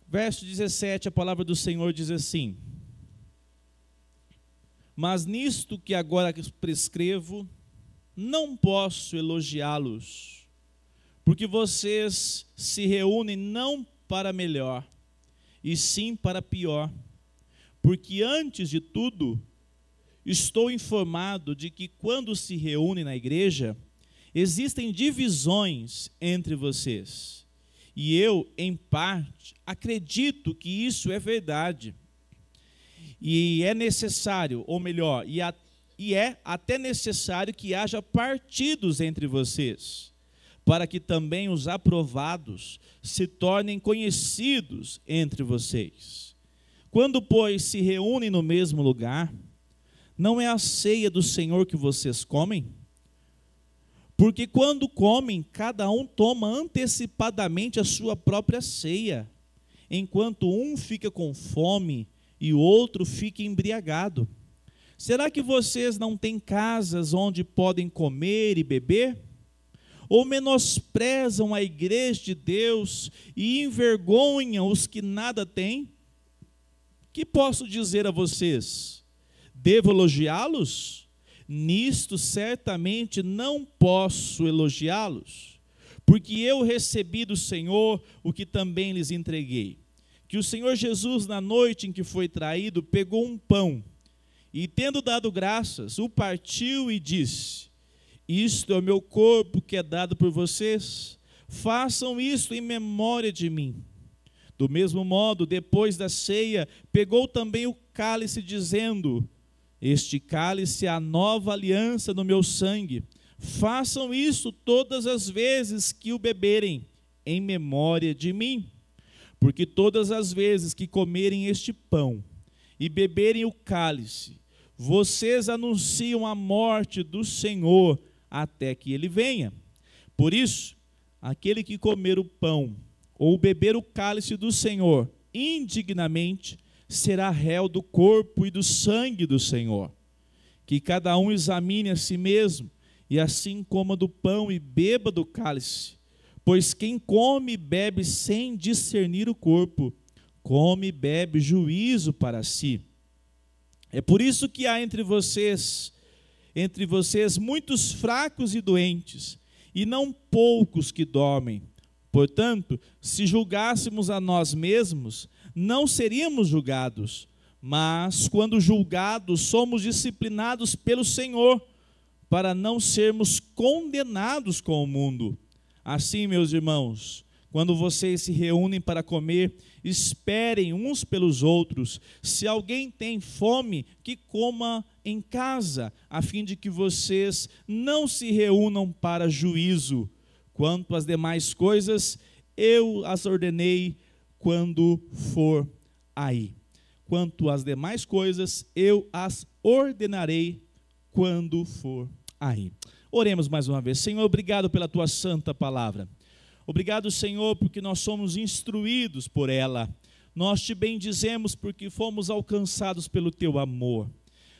Verso 17, a palavra do Senhor diz assim: mas nisto que agora prescrevo, não posso elogiá-los, porque vocês se reúnem não para melhor, e sim para pior. Porque antes de tudo, estou informado de que quando se reúnem na igreja, existem divisões entre vocês. E eu, em parte, acredito que isso é verdade. E é necessário, ou melhor, e é até necessário que haja partidos entre vocês, para que também os aprovados se tornem conhecidos entre vocês. Quando, pois, se reúnem no mesmo lugar, não é a ceia do Senhor que vocês comem? Porque quando comem, cada um toma antecipadamente a sua própria ceia, enquanto um fica com fome e o outro fica embriagado. Será que vocês não têm casas onde podem comer e beber? Ou menosprezam a igreja de Deus e envergonham os que nada têm? Que posso dizer a vocês? Devo elogiá-los? Nisto certamente não posso elogiá-los, porque eu recebi do Senhor o que também lhes entreguei. Que o Senhor Jesus, na noite em que foi traído, pegou um pão e, tendo dado graças, o partiu e disse: isto é o meu corpo que é dado por vocês, façam isto em memória de mim. Do mesmo modo, depois da ceia, pegou também o cálice, dizendo: este cálice é a nova aliança no meu sangue. Façam isso todas as vezes que o beberem, em memória de mim. Porque todas as vezes que comerem este pão e beberem o cálice, vocês anunciam a morte do Senhor até que ele venha. Por isso, aquele que comer o pão ou beber o cálice do Senhor indignamente, será réu do corpo e do sangue do Senhor. Que cada um examine a si mesmo, e assim coma do pão e beba do cálice. Pois quem come e bebe sem discernir o corpo, come e bebe juízo para si. É por isso que há entre vocês muitos fracos e doentes, e não poucos que dormem. Portanto, se julgássemos a nós mesmos, não seríamos julgados, mas quando julgados, somos disciplinados pelo Senhor, para não sermos condenados com o mundo. Assim, meus irmãos, quando vocês se reúnem para comer, esperem uns pelos outros. Se alguém tem fome, que coma em casa, a fim de que vocês não se reúnam para juízo. Quanto às demais coisas, eu as ordenei quando for aí. Quanto às demais coisas, eu as ordenarei quando for aí. Oremos mais uma vez. Senhor, obrigado pela tua santa palavra. Obrigado, Senhor, porque nós somos instruídos por ela. Nós te bendizemos porque fomos alcançados pelo teu amor.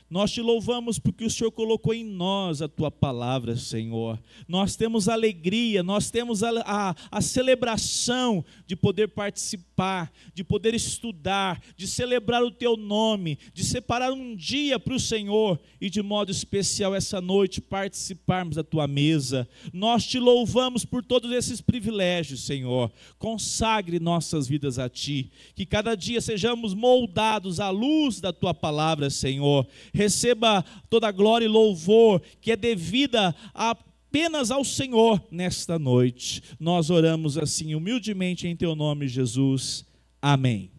Nós te louvamos porque o Senhor colocou em nós a tua palavra, Senhor. Nós temos alegria, nós temos a celebração de poder participar, de poder estudar, de celebrar o teu nome, de separar um dia para o Senhor e de modo especial essa noite participarmos da tua mesa. Nós te louvamos por todos esses privilégios, Senhor. Consagre nossas vidas a ti, que cada dia sejamos moldados à luz da tua palavra, Senhor. Receba toda a glória e louvor que é devida apenas ao Senhor nesta noite. Nós oramos assim humildemente em teu nome, Jesus. Amém.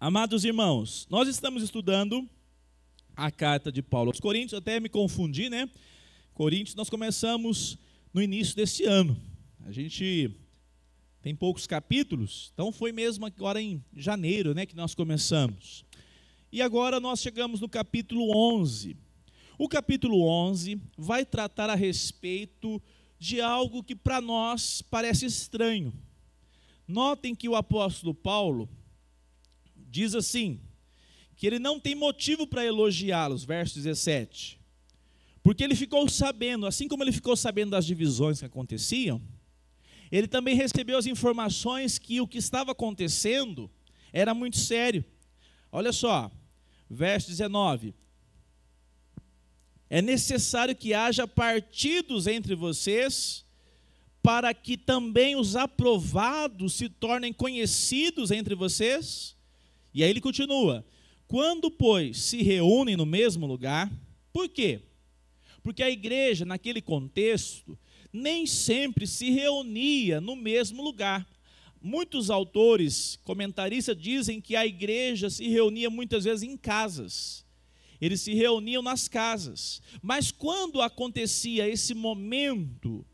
Amados irmãos, nós estamos estudando a carta de Paulo aos Coríntios. Até me confundi, né? Coríntios nós começamos no início desse ano. A gente tem poucos capítulos, então foi mesmo agora em janeiro, né, que nós começamos. E agora nós chegamos no capítulo 11. O capítulo 11 vai tratar a respeito de algo que para nós parece estranho. Notem que o apóstolo Paulo diz assim, que ele não tem motivo para elogiá-los, verso 17. Porque ele ficou sabendo, assim como ele ficou sabendo das divisões que aconteciam, ele também recebeu as informações que o que estava acontecendo era muito sério. Olha só, verso 19. É necessário que haja partidos entre vocês, para que também os aprovados se tornem conhecidos entre vocês. E aí ele continua: quando, pois, se reúnem no mesmo lugar. Por quê? Porque a igreja, naquele contexto, nem sempre se reunia no mesmo lugar. Muitos autores, comentaristas, dizem que a igreja se reunia muitas vezes em casas. Eles se reuniam nas casas. Mas quando acontecia esse momento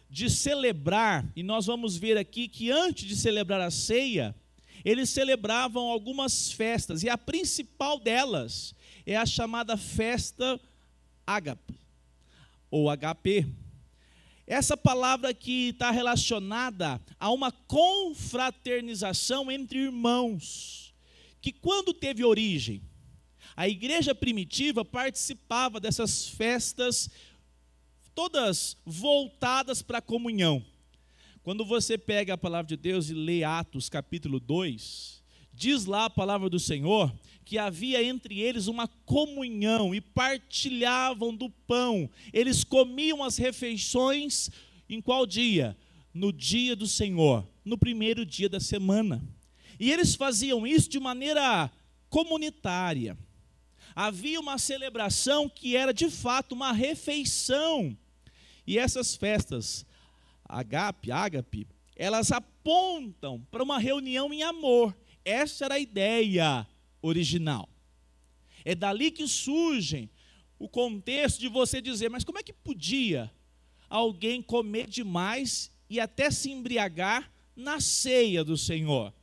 de celebrar, e nós vamos ver aqui que antes de celebrar a ceia, eles celebravam algumas festas, e a principal delas é a chamada festa ágape, ou HP. Essa palavra que está relacionada a uma confraternização entre irmãos, que quando teve origem, a igreja primitiva participava dessas festas, todas voltadas para a comunhão. Quando você pega a palavra de Deus e lê Atos capítulo 2, diz lá a palavra do Senhor que havia entre eles uma comunhão e partilhavam do pão. Eles comiam as refeições em qual dia? No dia do Senhor, no primeiro dia da semana. E eles faziam isso de maneira comunitária. Havia uma celebração que era de fato uma refeição. E essas festas, ágape, elas apontam para uma reunião em amor. Essa era a ideia original. É dali que surge o contexto de você dizer, mas como é que podia alguém comer demais e até se embriagar na ceia do Senhor?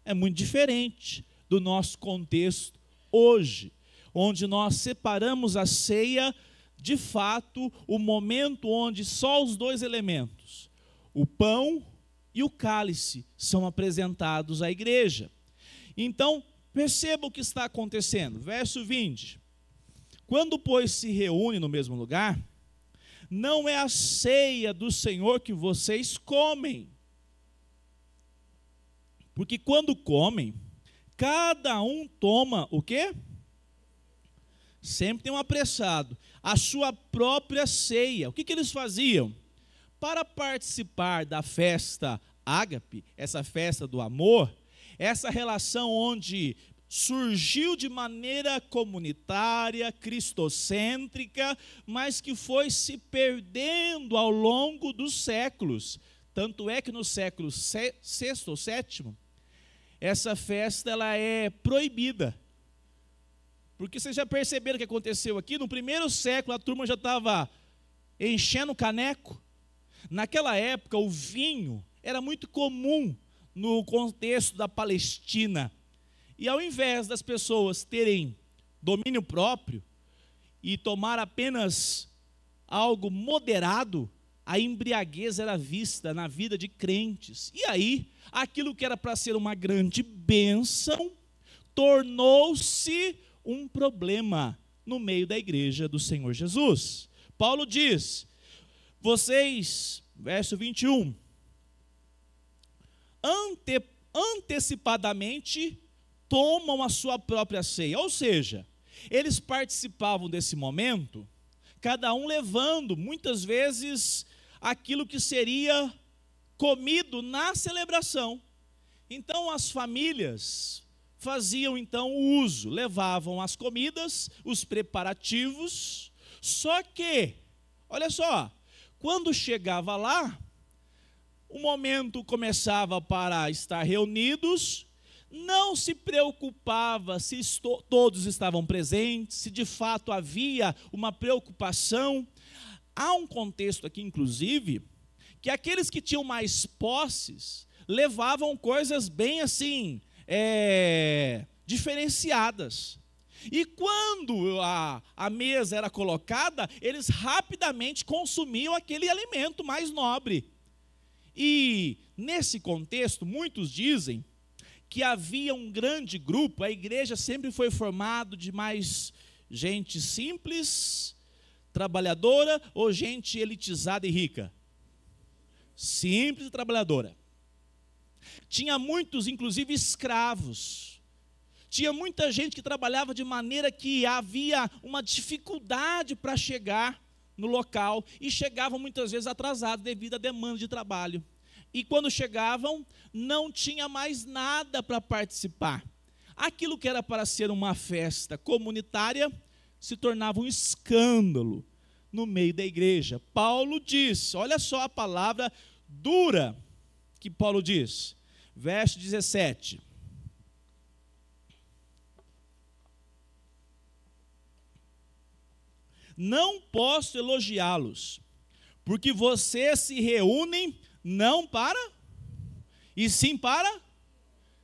É muito diferente do nosso contexto hoje, onde nós separamos a ceia, de fato, o momento onde só os dois elementos, o pão e o cálice, são apresentados à igreja. Então, perceba o que está acontecendo. Verso 20. Quando, pois, se reúnem no mesmo lugar, não é a ceia do Senhor que vocês comem. Porque quando comem, cada um toma o quê? Sempre tem um apressado. A sua própria ceia. O que eles faziam? Para participar da festa ágape, essa festa do amor, essa relação onde surgiu de maneira comunitária, cristocêntrica, mas que foi se perdendo ao longo dos séculos. Tanto é que no século VI ou VII, essa festa ela é proibida. Porque vocês já perceberam o que aconteceu aqui? No primeiro século a turma já estava enchendo o caneco. Naquela época o vinho era muito comum no contexto da Palestina. E ao invés das pessoas terem domínio próprio e tomar apenas algo moderado, a embriaguez era vista na vida de crentes. E aí, aquilo que era para ser uma grande bênção, tornou-se um problema no meio da igreja do Senhor Jesus. Paulo diz, vocês, verso 21, antecipadamente tomam a sua própria ceia. Ou seja, eles participavam desse momento, cada um levando, muitas vezes, aquilo que seria comido na celebração. Então, as famílias faziam então o uso, levavam as comidas, os preparativos, só que, olha só, quando chegava lá, o momento começava para estar reunidos, não se preocupava se todos estavam presentes, se de fato havia uma preocupação. Há um contexto aqui, inclusive, que aqueles que tinham mais posses levavam coisas bem assim, diferenciadas. E quando a mesa era colocada, eles rapidamente consumiam aquele alimento mais nobre. E nesse contexto, muitos dizem que havia um grande grupo, a igreja sempre foi formada de mais gente simples, trabalhadora ou gente elitizada e rica? simples e trabalhadora. Tinha muitos, inclusive, escravos. Tinha muita gente que trabalhava de maneira que havia uma dificuldade para chegar no local e chegavam muitas vezes atrasados devido à demanda de trabalho. E quando chegavam, não tinha mais nada para participar. Aquilo que era para ser uma festa comunitária se tornava um escândalo no meio da igreja. Paulo diz, olha só a palavra dura que Paulo diz, verso 17. Não posso elogiá-los, porque vocês se reúnem não para, e sim para.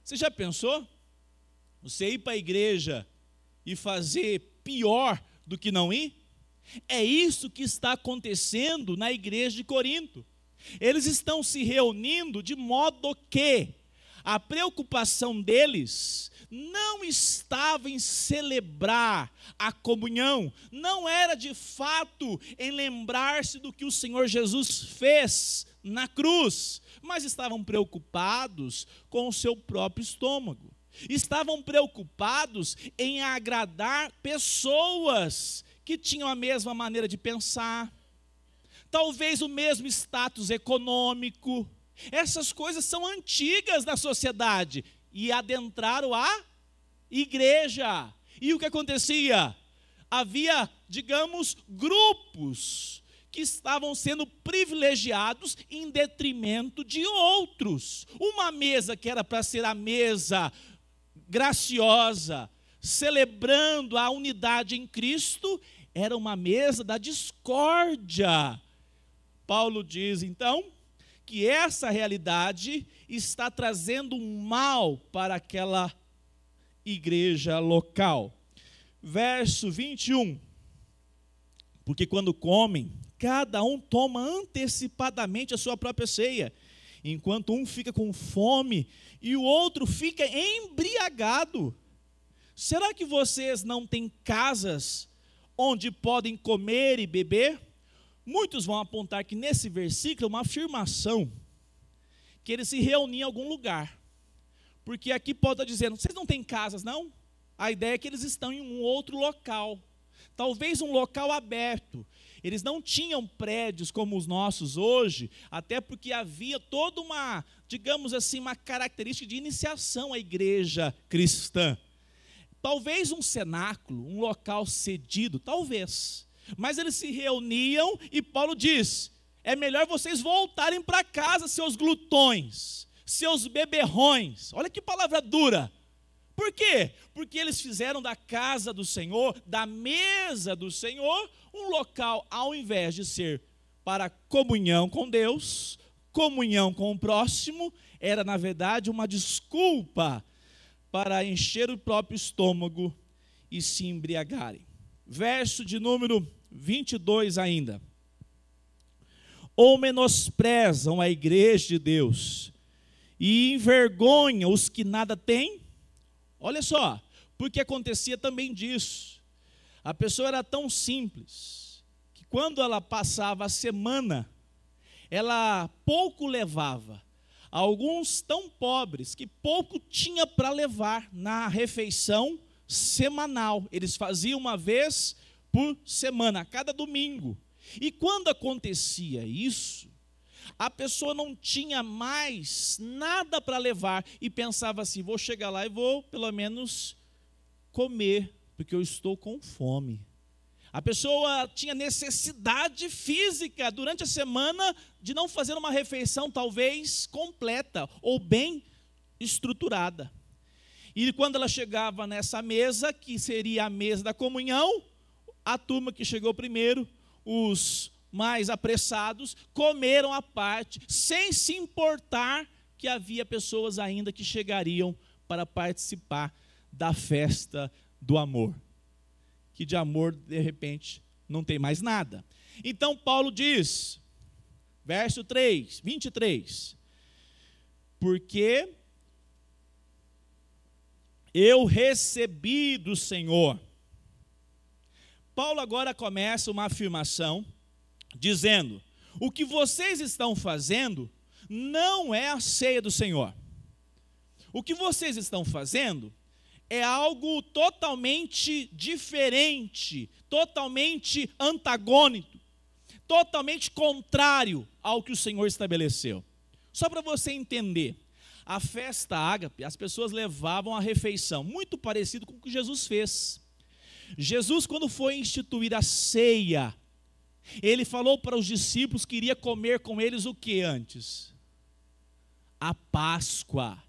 Você já pensou? Você ir para a igreja e fazer pior do que não ir? É isso que está acontecendo na igreja de Corinto. Eles estão se reunindo de modo que a preocupação deles não estava em celebrar a comunhão, não era de fato em lembrar-se do que o Senhor Jesus fez na cruz, mas estavam preocupados com o seu próprio estômago. Estavam preocupados em agradar pessoas que tinham a mesma maneira de pensar, talvez o mesmo status econômico. Essas coisas são antigas na sociedade e adentraram a igreja. E o que acontecia? Havia, digamos, grupos que estavam sendo privilegiados em detrimento de outros. Uma mesa que era para ser a mesa graciosa, celebrando a unidade em Cristo, era uma mesa da discórdia. Paulo diz, então, que essa realidade está trazendo um mal para aquela igreja local. Verso 21. Porque quando comem, cada um toma antecipadamente a sua própria ceia, enquanto um fica com fome e o outro fica embriagado. Será que vocês não têm casas onde podem comer e beber? Muitos vão apontar que nesse versículo é uma afirmação, que eles se reuniam em algum lugar. Porque aqui Paulo está dizendo, vocês não têm casas, não? A ideia é que eles estão em um outro local, talvez um local aberto. Eles não tinham prédios como os nossos hoje, até porque havia toda uma, digamos assim, uma característica de iniciação à igreja cristã. Talvez um cenáculo, um local cedido, talvez. Mas eles se reuniam e Paulo diz, é melhor vocês voltarem para casa, seus glutões, seus beberrões. Olha que palavra dura. Por quê? Porque eles fizeram da casa do Senhor, da mesa do Senhor, um local, ao invés de ser para comunhão com Deus, comunhão com o próximo, era na verdade uma desculpa para encher o próprio estômago e se embriagarem. Verso de número 22 ainda. Ou menosprezam a igreja de Deus e envergonham os que nada têm. Olha só, porque acontecia também disso. A pessoa era tão simples, que quando ela passava a semana, ela pouco levava. Alguns tão pobres, que pouco tinha para levar na refeição semanal. Eles faziam uma vez por semana, a cada domingo. E quando acontecia isso, a pessoa não tinha mais nada para levar e pensava assim, vou chegar lá e vou pelo menos comer, porque eu estou com fome. A pessoa tinha necessidade física durante a semana de não fazer uma refeição talvez completa ou bem estruturada. E quando ela chegava nessa mesa, que seria a mesa da comunhão, a turma que chegou primeiro, os mais apressados, comeram à parte, sem se importar que havia pessoas ainda que chegariam para participar da festa do amor. Que de amor, de repente, não tem mais nada. Então Paulo diz, verso 3, 23, porque eu recebi do Senhor. Paulo agora começa uma afirmação, dizendo, o que vocês estão fazendo não é a ceia do Senhor. O que vocês estão fazendo é algo totalmente diferente, totalmente antagônico, totalmente contrário ao que o Senhor estabeleceu. Só para você entender, a festa ágape, as pessoas levavam a refeição, muito parecido com o que Jesus fez. Jesus, quando foi instituir a ceia, ele falou para os discípulos que iria comer com eles o que antes? A Páscoa.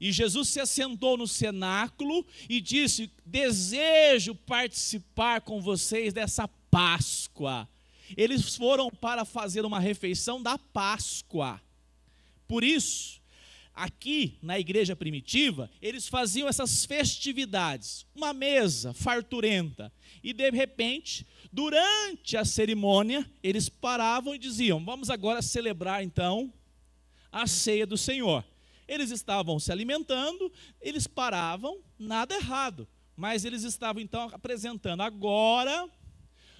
E Jesus se assentou no cenáculo e disse: desejo participar com vocês dessa Páscoa. Eles foram para fazer uma refeição da Páscoa. Por isso, aqui na igreja primitiva, eles faziam essas festividades, uma mesa farturenta, e de repente, durante a cerimônia, eles paravam e diziam: vamos agora celebrar então a ceia do Senhor. Eles estavam se alimentando, eles paravam, nada errado, mas eles estavam então apresentando: agora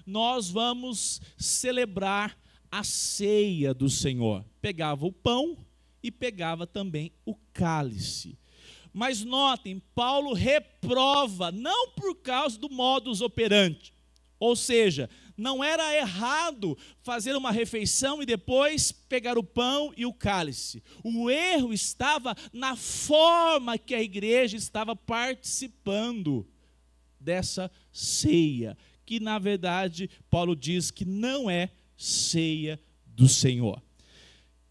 nós vamos celebrar a ceia do Senhor. Pegava o pão e pegava também o cálice. Mas notem, Paulo reprova, não por causa do modus operandi, ou seja, não era errado fazer uma refeição e depois pegar o pão e o cálice. O erro estava na forma que a igreja estava participando dessa ceia, que na verdade Paulo diz que não é ceia do Senhor.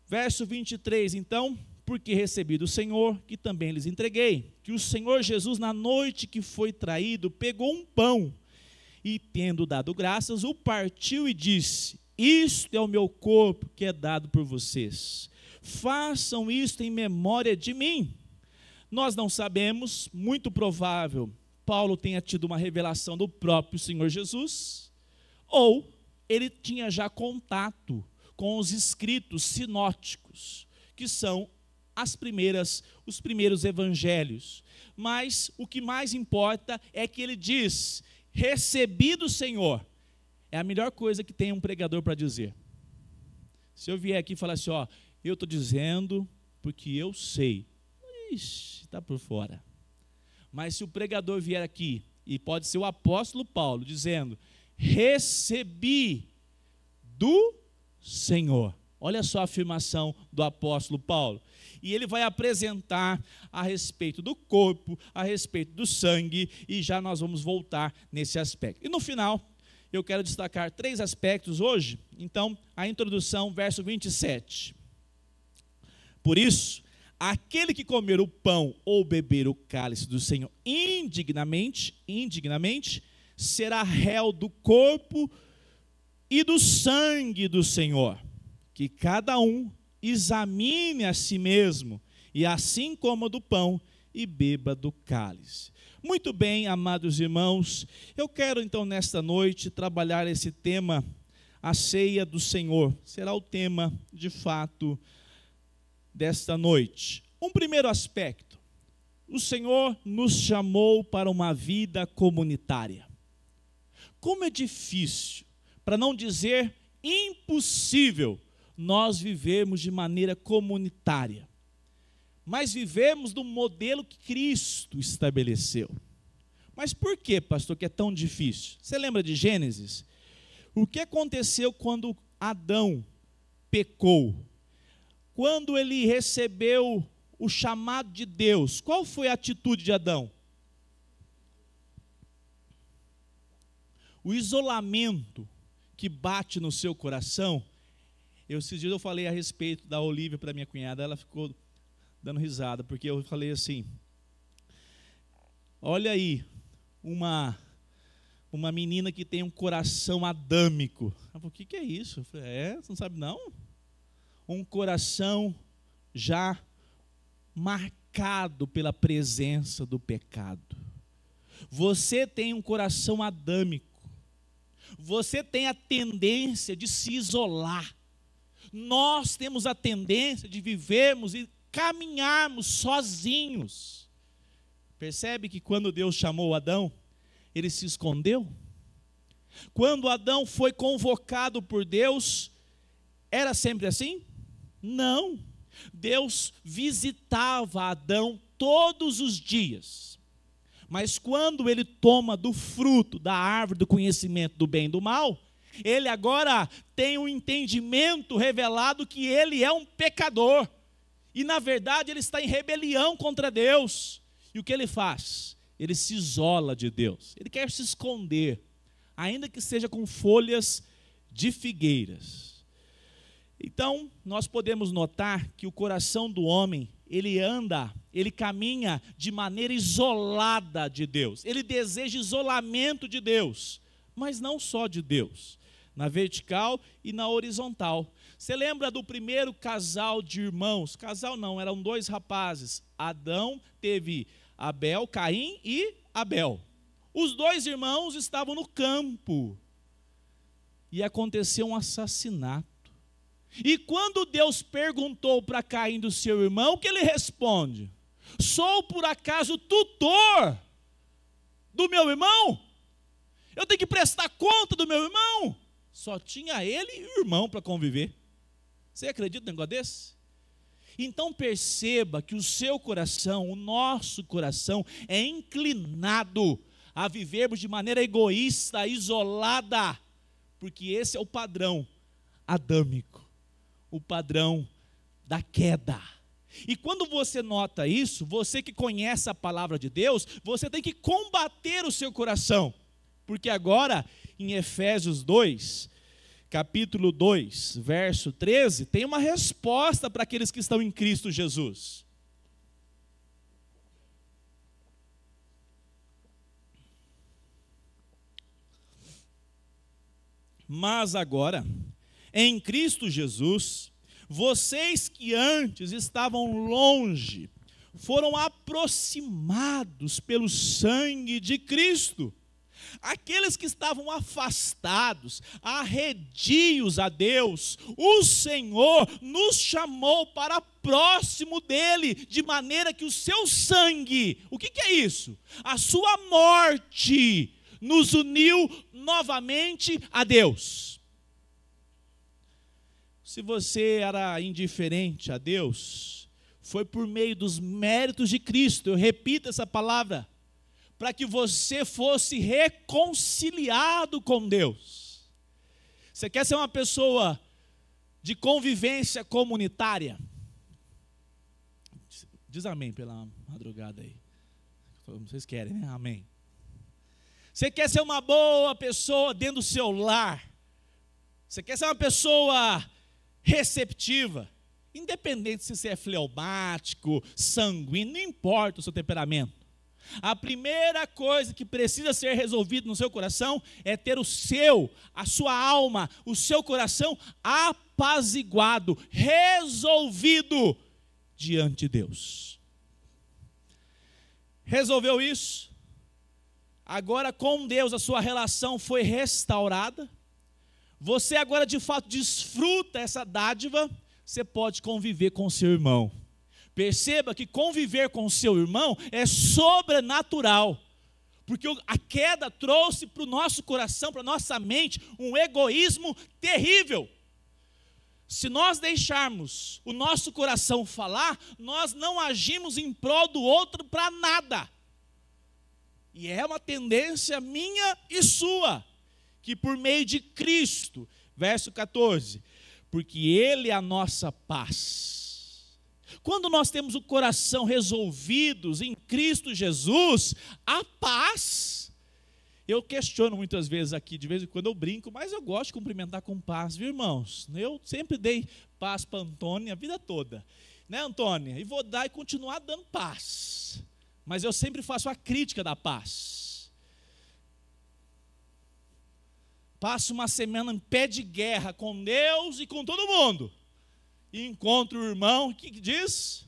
Verso 23, então: porque recebi do Senhor, que também lhes entreguei, que o Senhor Jesus, na noite que foi traído, pegou um pão, e tendo dado graças, o partiu e disse: isto é o meu corpo que é dado por vocês. Façam isto em memória de mim. Nós não sabemos, muito provável, Paulo tenha tido uma revelação do próprio Senhor Jesus, ou ele tinha já contato com os escritos sinóticos, que são os primeiros evangelhos. Mas o que mais importa é que ele diz: recebi do Senhor. É a melhor coisa que tem um pregador para dizer. Se eu vier aqui e falar assim: ó, eu estou dizendo porque eu sei, está por fora. Mas se o pregador vier aqui, e pode ser o apóstolo Paulo, dizendo: recebi do Senhor. Olha só a afirmação do apóstolo Paulo. E ele vai apresentar a respeito do corpo, a respeito do sangue, e já nós vamos voltar nesse aspecto. E no final, eu quero destacar 3 aspectos hoje. Então, a introdução, verso 27. Por isso, aquele que comer o pão ou beber o cálice do Senhor indignamente, será réu do corpo e do sangue do Senhor. Que cada um examine a si mesmo, e assim coma do pão e beba do cálice. Muito bem, amados irmãos, eu quero então nesta noite trabalhar esse tema, a ceia do Senhor. Será o tema, de fato, desta noite. Um primeiro aspecto: o Senhor nos chamou para uma vida comunitária. Como é difícil, para não dizer impossível, nós vivemos de maneira comunitária, mas vivemos do modelo que Cristo estabeleceu. Mas por que, pastor, que é tão difícil? Você lembra de Gênesis? O que aconteceu quando Adão pecou? Quando ele recebeu o chamado de Deus, qual foi a atitude de Adão? O isolamento que bate no seu coração. Esses dias eu falei a respeito da Olívia para minha cunhada, ela ficou dando risada, porque eu falei assim: olha aí, uma menina que tem um coração adâmico. Ela falou: o que é isso? Eu falei: você não sabe não? Um coração já marcado pela presença do pecado. Você tem um coração adâmico, você tem a tendência de se isolar. Nós temos a tendência de vivermos e caminharmos sozinhos. Percebe que quando Deus chamou Adão, ele se escondeu? Quando Adão foi convocado por Deus, Era sempre assim? Não. Deus visitava Adão todos os dias. Mas quando ele toma do fruto da árvore do conhecimento do bem e do mal, ele agora tem um entendimento revelado que ele é um pecador. E na verdade ele está em rebelião contra Deus. E o que ele faz? Ele se isola de Deus. Ele quer se esconder, ainda que seja com folhas de figueiras. Então, nós podemos notar que o coração do homem, ele caminha de maneira isolada de Deus. Ele deseja isolamento de Deus, mas não só de Deus, na vertical e na horizontal. Você lembra do primeiro casal de irmãos? Casal não, eram 2 rapazes. Adão teve Abel, Caim e Abel. Os 2 irmãos estavam no campo e aconteceu um assassinato. E quando Deus perguntou para Caim do seu irmão, o que ele responde? Sou por acaso tutor do meu irmão? Eu tenho que prestar conta do meu irmão? Só tinha ele e o irmão para conviver. Você acredita num negócio desse? Então perceba que o seu coração, o nosso coração, é inclinado a vivermos de maneira egoísta, isolada, porque esse é o padrão adâmico, o padrão da queda. E quando você nota isso, você que conhece a palavra de Deus, você tem que combater o seu coração, porque agora em Efésios 2, capítulo 2, verso 13, tem uma resposta para aqueles que estão em Cristo Jesus. Mas agora, em Cristo Jesus, vocês que antes estavam longe, foram aproximados pelo sangue de Cristo. Aqueles que estavam afastados, arredios a Deus, o Senhor nos chamou para próximo dele, de maneira que o seu sangue, o que é isso? A sua morte nos uniu novamente a Deus. Se você era indiferente a Deus, foi por meio dos méritos de Cristo, eu repito essa palavra, para que você fosse reconciliado com Deus. Você quer ser uma pessoa de convivência comunitária? Diz amém pela madrugada aí. Vocês querem, né? Amém. Você quer ser uma boa pessoa dentro do seu lar? Você quer ser uma pessoa receptiva? Independente se você é fleumático, sanguíneo, não importa o seu temperamento. A primeira coisa que precisa ser resolvida no seu coração é ter a sua alma, o seu coração apaziguado, resolvido diante de Deus. Resolveu isso? Agora com Deus a sua relação foi restaurada. Você agora de fato desfruta essa dádiva. Você pode conviver com seu irmão. Perceba que conviver com o seu irmão é sobrenatural, porque a queda trouxe para o nosso coração, para a nossa mente, um egoísmo terrível. Se nós deixarmos o nosso coração falar, nós não agimos em prol do outro para nada. E é uma tendência minha e sua, que por meio de Cristo, verso 14, porque Ele é a nossa paz. Quando nós temos o coração resolvidos em Cristo Jesus, a paz. Eu questiono muitas vezes aqui, de vez em quando eu brinco, mas eu gosto de cumprimentar com paz, viu, irmãos? Eu sempre dei paz para a Antônia a vida toda, né, Antônia? E vou dar e continuar dando paz, mas eu sempre faço a crítica da paz. Passo uma semana em pé de guerra com Deus e com todo mundo. E encontro o irmão, o que diz?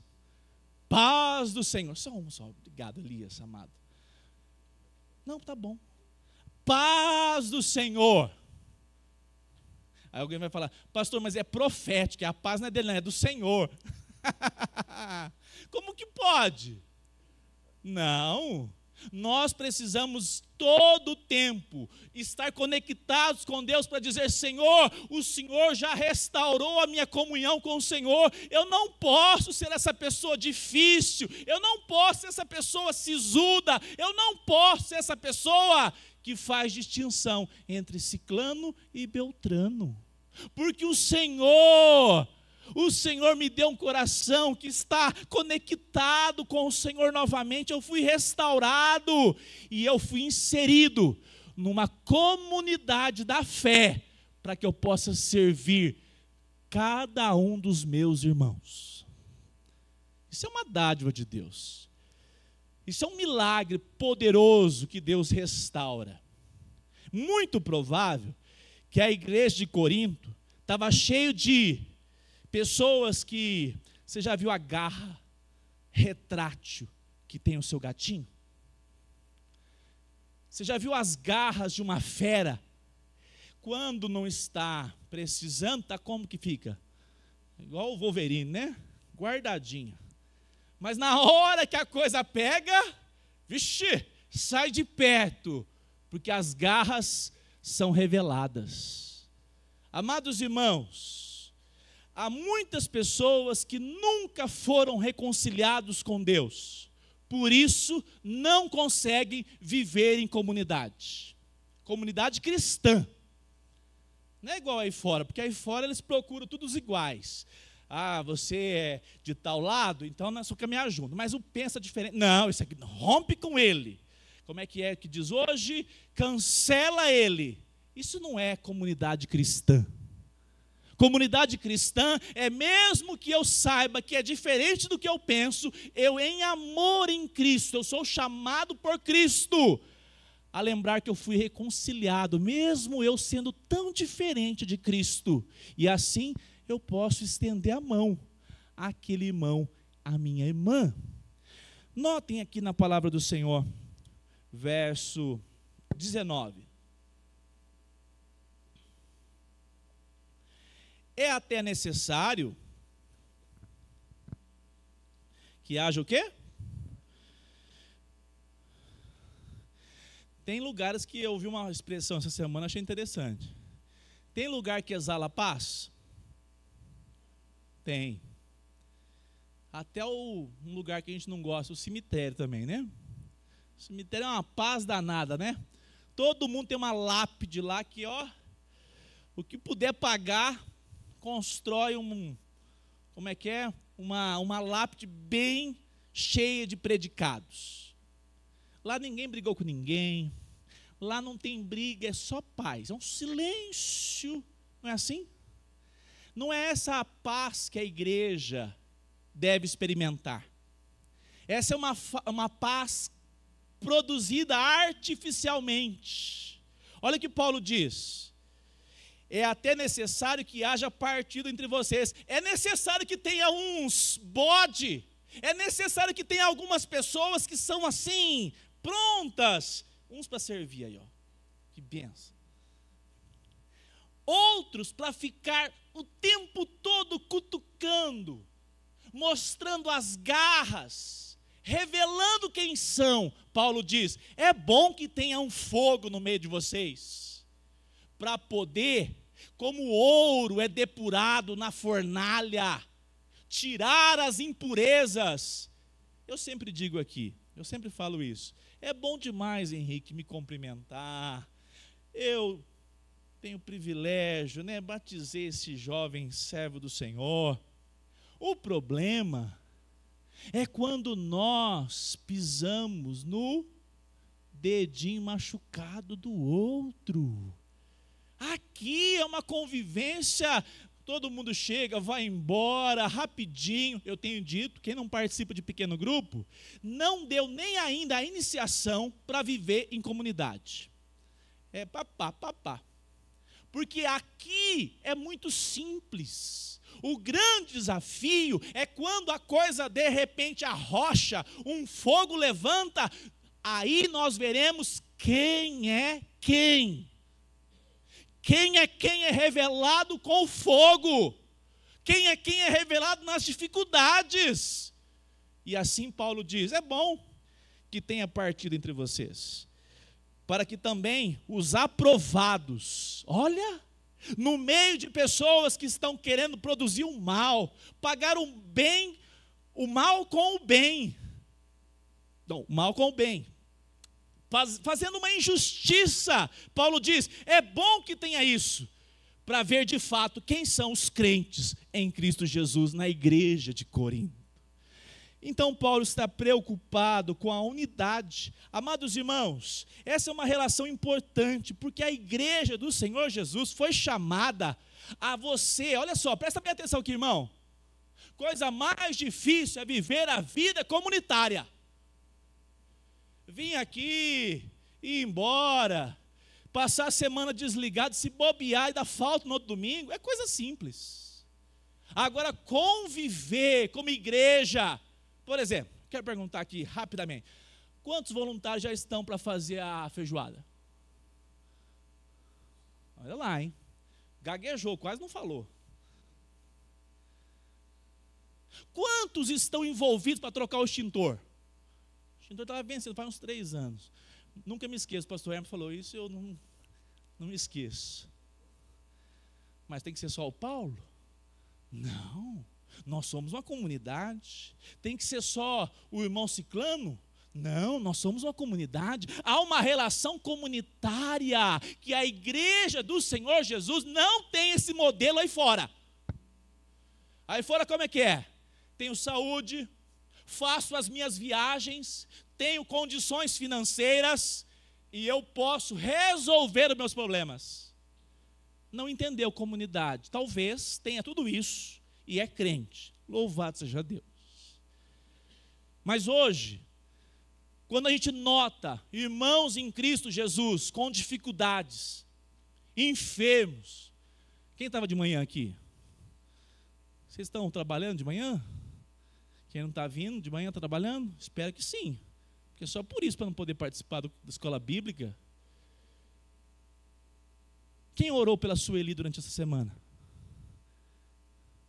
Paz do Senhor. Só. Obrigado, Elias, amado. Não, tá bom. Paz do Senhor. Aí alguém vai falar, pastor, mas é profético, a paz não é dele, não, é do Senhor. Como que pode? Não. Nós precisamos todo o tempo estar conectados com Deus para dizer: Senhor, o Senhor já restaurou a minha comunhão com o Senhor. Eu não posso ser essa pessoa difícil, eu não posso ser essa pessoa sisuda, eu não posso ser essa pessoa que faz distinção entre ciclano e beltrano. Porque o Senhor me deu um coração que está conectado com o Senhor novamente. Eu fui restaurado e eu fui inserido numa comunidade da fé para que eu possa servir cada um dos meus irmãos. Isso é uma dádiva de Deus. Isso é um milagre poderoso que Deus restaura. Muito provável que a igreja de Corinto estava cheio de pessoas que, você já viu a garra retrátil que tem o seu gatinho? Você já viu as garras de uma fera? Quando não está precisando, tá como que fica? Igual o Wolverine, né? Guardadinha. Mas na hora que a coisa pega, vixe, sai de perto, porque as garras são reveladas. Amados irmãos, há muitas pessoas que nunca foram reconciliados com Deus, por isso não conseguem viver em comunidade. Comunidade cristã. Não é igual aí fora, porque aí fora eles procuram todos iguais. Ah, você é de tal lado, então nós vamos caminhar junto. Mas o pensa diferente. Não, isso aqui rompe com ele. Como é que diz hoje? Cancela ele. Isso não é comunidade cristã. Comunidade cristã é mesmo que eu saiba que é diferente do que eu penso, eu em amor em Cristo, eu sou chamado por Cristo a lembrar que eu fui reconciliado, mesmo eu sendo tão diferente de Cristo. E assim eu posso estender a mão àquele irmão, à minha irmã. Notem aqui na palavra do Senhor, verso 19. É até necessário que haja o quê? Tem lugares que eu ouvi uma expressão essa semana, achei interessante. Tem lugar que exala paz? Tem. Até um lugar que a gente não gosta, o cemitério também, né? O cemitério é uma paz danada, né? Todo mundo tem uma lápide lá que, ó, o que puder pagar, constrói uma lápide bem cheia de predicados. Lá ninguém brigou com ninguém, lá não tem briga, é só paz, é um silêncio, não é assim? Não é essa a paz que a igreja deve experimentar. Essa é uma paz produzida artificialmente. Olha o que Paulo diz: é até necessário que haja partido entre vocês, é necessário que tenha uns bode, é necessário que tenha algumas pessoas que são assim, prontas, uns para servir aí, ó, que benção. Outros para ficar o tempo todo cutucando, mostrando as garras, revelando quem são. Paulo diz: é bom que tenha um fogo no meio de vocês, para poder, como o ouro é depurado na fornalha, tirar as impurezas. Eu sempre digo aqui, eu sempre falo isso, é bom demais, Henrique, me cumprimentar. Eu tenho o privilégio, né? Batizei esse jovem servo do Senhor. O problema é quando nós pisamos no dedinho machucado do outro. Aqui é uma convivência, todo mundo chega, vai embora, rapidinho. Eu tenho dito, quem não participa de pequeno grupo, não deu nem ainda a iniciação para viver em comunidade. É papá. Porque aqui é muito simples. O grande desafio é quando a coisa de repente arrocha, um fogo levanta, aí nós veremos quem é quem. Quem é revelado com o fogo. Quem é revelado nas dificuldades. E assim Paulo diz: é bom que tenha partido entre vocês, para que também os aprovados, olha, no meio de pessoas que estão querendo produzir o mal, pagar o bem, o mal com o bem, não, o mal com o bem, fazendo uma injustiça. Paulo diz, é bom que tenha isso, para ver de fato quem são os crentes em Cristo Jesus na igreja de Corinto. Então Paulo está preocupado com a unidade. Amados irmãos, essa é uma relação importante, porque a igreja do Senhor Jesus foi chamada a você, olha só, presta bem atenção aqui, irmão, coisa mais difícil é viver a vida comunitária. Vim aqui, ir embora, passar a semana desligado, se bobear e dar falta no outro domingo, é coisa simples. Agora, conviver como igreja, por exemplo, quero perguntar aqui rapidamente, quantos voluntários já estão para fazer a feijoada? Olha lá, hein? Gaguejou, quase não falou. Quantos estão envolvidos para trocar o extintor? O extintor estava vencendo faz uns 3 anos. Nunca me esqueço, o pastor Hermes falou isso, eu não me esqueço. Mas tem que ser só o Paulo? Não, nós somos uma comunidade. Tem que ser só o irmão Ciclano? Não, nós somos uma comunidade. Há uma relação comunitária que a igreja do Senhor Jesus não tem esse modelo aí fora. Aí fora como é que é? Tenho saúde, faço as minhas viagens, tenho condições financeiras e eu posso resolver os meus problemas. Não entendeu comunidade. Talvez tenha tudo isso e é crente. Louvado seja Deus. Mas hoje, quando a gente nota irmãos em Cristo Jesus com dificuldades, enfermos. Quem estava de manhã aqui? Vocês estão trabalhando de manhã? Quem não está vindo de manhã está trabalhando? Espero que sim. Porque só por isso, para não poder participar da escola bíblica. Quem orou pela Sueli durante essa semana?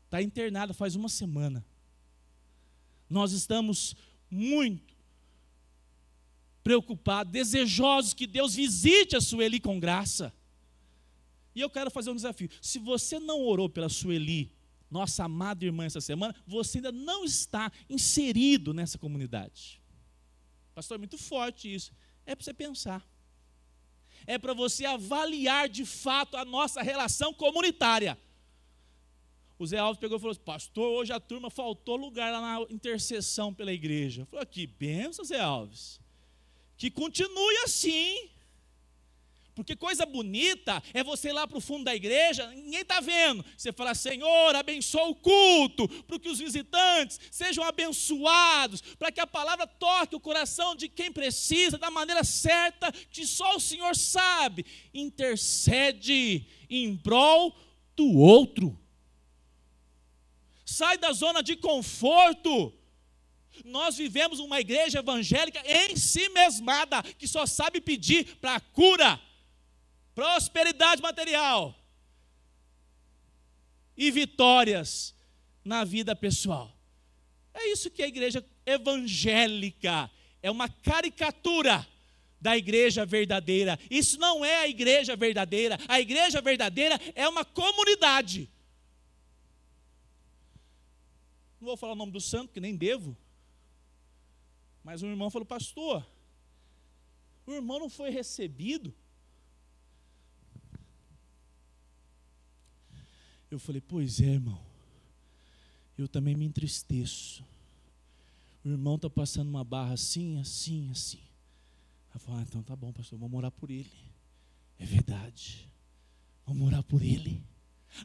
Está internada faz 1 semana. Nós estamos muito preocupados, desejosos que Deus visite a Sueli com graça. E eu quero fazer um desafio. Se você não orou pela Sueli, nossa amada irmã, essa semana, você ainda não está inserido nessa comunidade. Pastor, é muito forte isso. É para você pensar. É para você avaliar de fato a nossa relação comunitária. O Zé Alves pegou e falou assim, pastor, hoje a turma faltou lugar lá na intercessão pela igreja. Eu falei, que bênção, Zé Alves. Que continue assim. Porque coisa bonita é você ir lá para o fundo da igreja, ninguém está vendo. Você fala, Senhor, abençoa o culto, para que os visitantes sejam abençoados, para que a palavra toque o coração de quem precisa, da maneira certa, que só o Senhor sabe. Intercede em prol do outro. Sai da zona de conforto. Nós vivemos uma igreja evangélica em si mesmada, que só sabe pedir para a cura, prosperidade material e vitórias na vida pessoal. É isso que a igreja evangélica é, uma caricatura da igreja verdadeira. Isso não é a igreja verdadeira. A igreja verdadeira é uma comunidade. Não vou falar o nome do santo, porque nem devo. Mas um irmão falou, pastor, o irmão não foi recebido. Eu falei, pois é, irmão, eu também me entristeço. O irmão está passando uma barra assim, assim, assim. Eu falei, então tá bom, pastor, vamos orar por ele. É verdade, vamos orar por ele.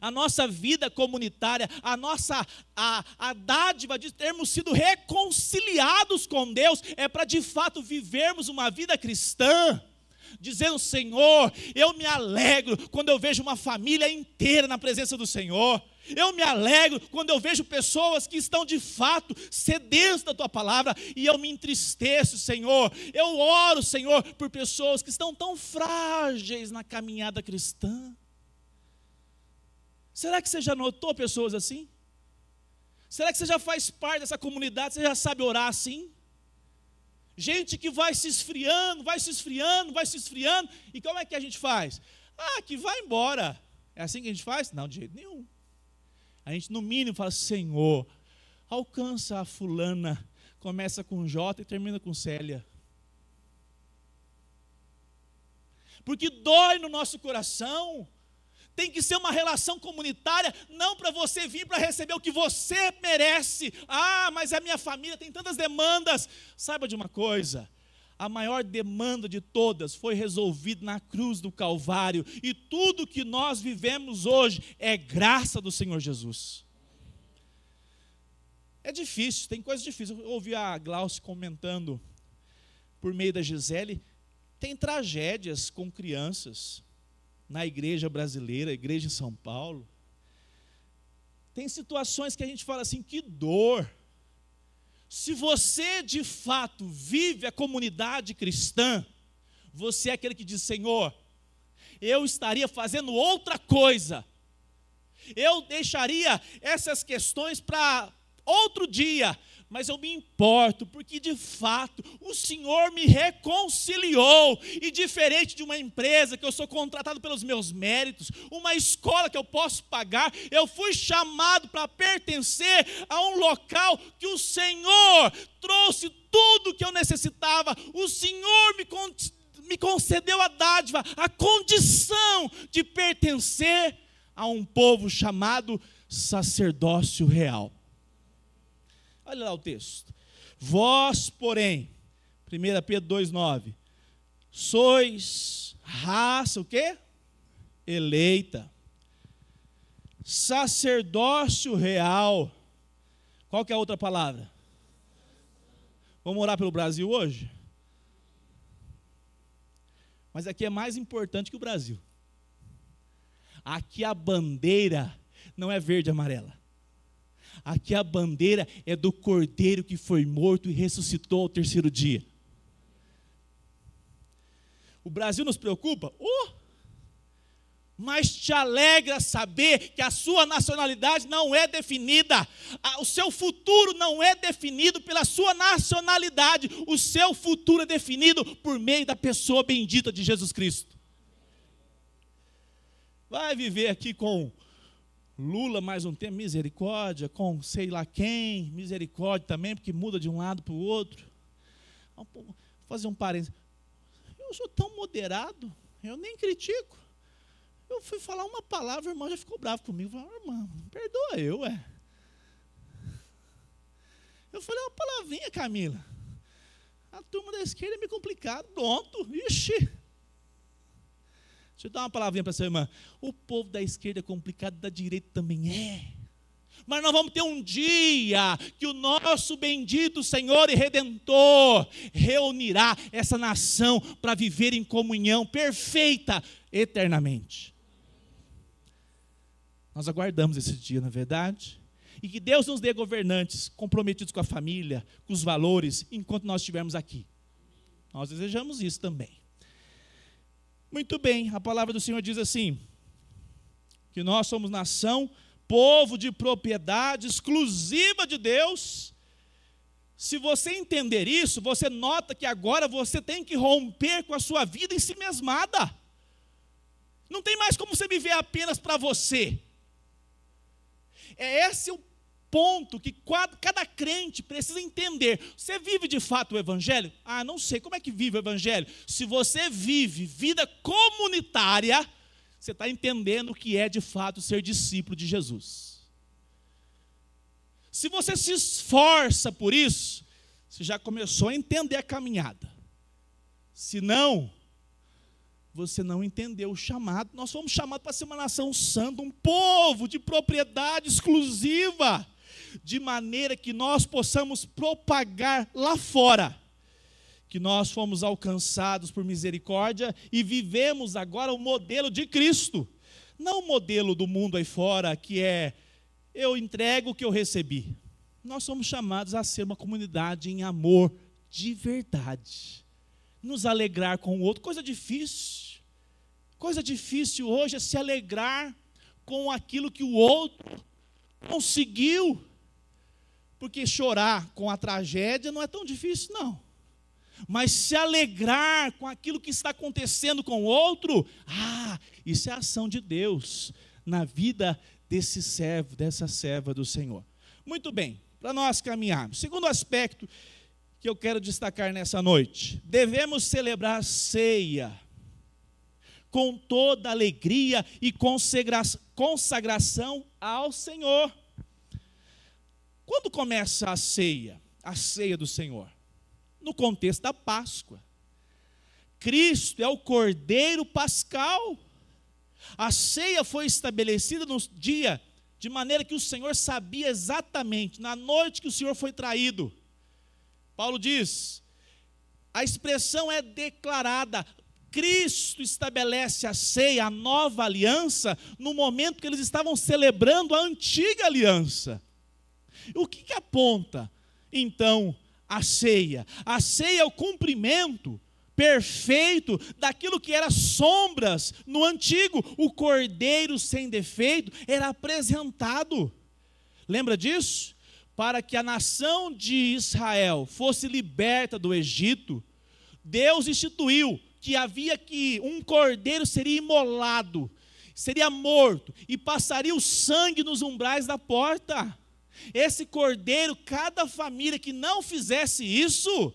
A nossa vida comunitária, a dádiva de termos sido reconciliados com Deus, é para de fato vivermos uma vida cristã, dizendo, Senhor, eu me alegro quando eu vejo uma família inteira na presença do Senhor. Eu me alegro quando eu vejo pessoas que estão de fato sedentas da Tua palavra, e eu me entristeço, Senhor. Eu oro, Senhor, por pessoas que estão tão frágeis na caminhada cristã. Será que você já notou pessoas assim? Será que você já faz parte dessa comunidade, você já sabe orar assim? Gente que vai se esfriando, vai se esfriando, vai se esfriando. E como é que a gente faz? Ah, que vai embora. É assim que a gente faz? Não, de jeito nenhum. A gente, no mínimo, fala: Senhor, alcança a fulana. Começa com J e termina com Célia. Porque dói no nosso coração. Tem que ser uma relação comunitária, não para você vir para receber o que você merece. Ah, mas a minha família tem tantas demandas. Saiba de uma coisa: a maior demanda de todas foi resolvida na cruz do Calvário. E tudo que nós vivemos hoje é graça do Senhor Jesus. É difícil, tem coisas difíceis. Eu ouvi a Glauce comentando por meio da Gisele. Tem tragédias com crianças na igreja brasileira, igreja em São Paulo. Tem situações que a gente fala assim: que dor. Se você de fato vive a comunidade cristã, você é aquele que diz: Senhor, eu estaria fazendo outra coisa. Eu deixaria essas questões para outro dia, mas eu me importo, porque de fato o Senhor me reconciliou. E diferente de uma empresa que eu sou contratado pelos meus méritos, uma escola que eu posso pagar, eu fui chamado para pertencer a um local que o Senhor trouxe tudo que eu necessitava. O Senhor me concedeu a dádiva, a condição de pertencer a um povo chamado sacerdócio real. Olha lá o texto. Vós, porém, 1 Pedro 2,9, sois raça, o quê? Eleita, sacerdócio real. Qual que é a outra palavra? Vamos orar pelo Brasil hoje? Mas aqui é mais importante que o Brasil. Aqui a bandeira não é verde e amarela. Aqui a bandeira é do Cordeiro que foi morto e ressuscitou ao terceiro dia. O Brasil nos preocupa? Mas te alegra saber que a sua nacionalidade não é definida. O seu futuro não é definido pela sua nacionalidade. O seu futuro é definido por meio da pessoa bendita de Jesus Cristo. Vai viver aqui com Lula mais um tempo, misericórdia, com sei lá quem, misericórdia também, porque muda de um lado para o outro. Vou fazer um parênteses. Eu sou tão moderado, eu nem critico. Eu fui falar uma palavra, o irmão já ficou bravo comigo. Falei: irmão, perdoa eu, Eu falei uma palavrinha, Camila. A turma da esquerda é meio complicado. Pronto, ixi. Deixa eu dar uma palavrinha para essa irmã. O povo da esquerda é complicado, da direita também é. Mas nós vamos ter um dia que o nosso bendito Senhor e Redentor reunirá essa nação para viver em comunhão perfeita eternamente. Nós aguardamos esse dia, na verdade. E que Deus nos dê governantes comprometidos com a família, com os valores, enquanto nós estivermos aqui. Nós desejamos isso também. Muito bem, a palavra do Senhor diz assim, que nós somos nação, povo de propriedade exclusiva de Deus. Se você entender isso, você nota que agora você tem que romper com a sua vida em si mesmada. Não tem mais como você viver apenas para você. É esse o ponto que cada crente precisa entender. Você vive de fato o Evangelho? Ah, não sei, como é que vive o Evangelho? Se você vive vida comunitária, você está entendendo o que é de fato ser discípulo de Jesus. Se você se esforça por isso, você já começou a entender a caminhada. Se não, você não entendeu o chamado. Nós fomos chamados para ser uma nação santa, um povo de propriedade exclusiva, de maneira que nós possamos propagar lá fora que nós fomos alcançados por misericórdia e vivemos agora o modelo de Cristo. Não o modelo do mundo aí fora, que é eu entrego o que eu recebi. Nós somos chamados a ser uma comunidade em amor de verdade. Nos alegrar com o outro, coisa difícil. Coisa difícil hoje é se alegrar com aquilo que o outro conseguiu. Porque chorar com a tragédia não é tão difícil, não. mas se alegrar com aquilo que está acontecendo com o outro, isso é a ação de Deus na vida desse servo, dessa serva do Senhor. Muito bem, para nós caminharmos. Segundo aspecto que eu quero destacar nessa noite: devemos celebrar a ceia com toda alegria e consagração ao Senhor. Quando começa a ceia do Senhor? No contexto da Páscoa. Cristo é o Cordeiro Pascal. A ceia foi estabelecida no dia, de maneira que o Senhor sabia exatamente, na noite que o Senhor foi traído. Paulo diz, a expressão é declarada, Cristo estabelece a ceia, a nova aliança, no momento que eles estavam celebrando a antiga aliança. O que aponta, então, a ceia? A ceia é o cumprimento perfeito daquilo que era sombras no antigo. O cordeiro sem defeito era apresentado. Lembra disso? Para que a nação de Israel fosse liberta do Egito, Deus instituiu que um cordeiro seria imolado, seria morto e passaria o sangue nos umbrais da porta. Esse cordeiro, cada família que não fizesse isso,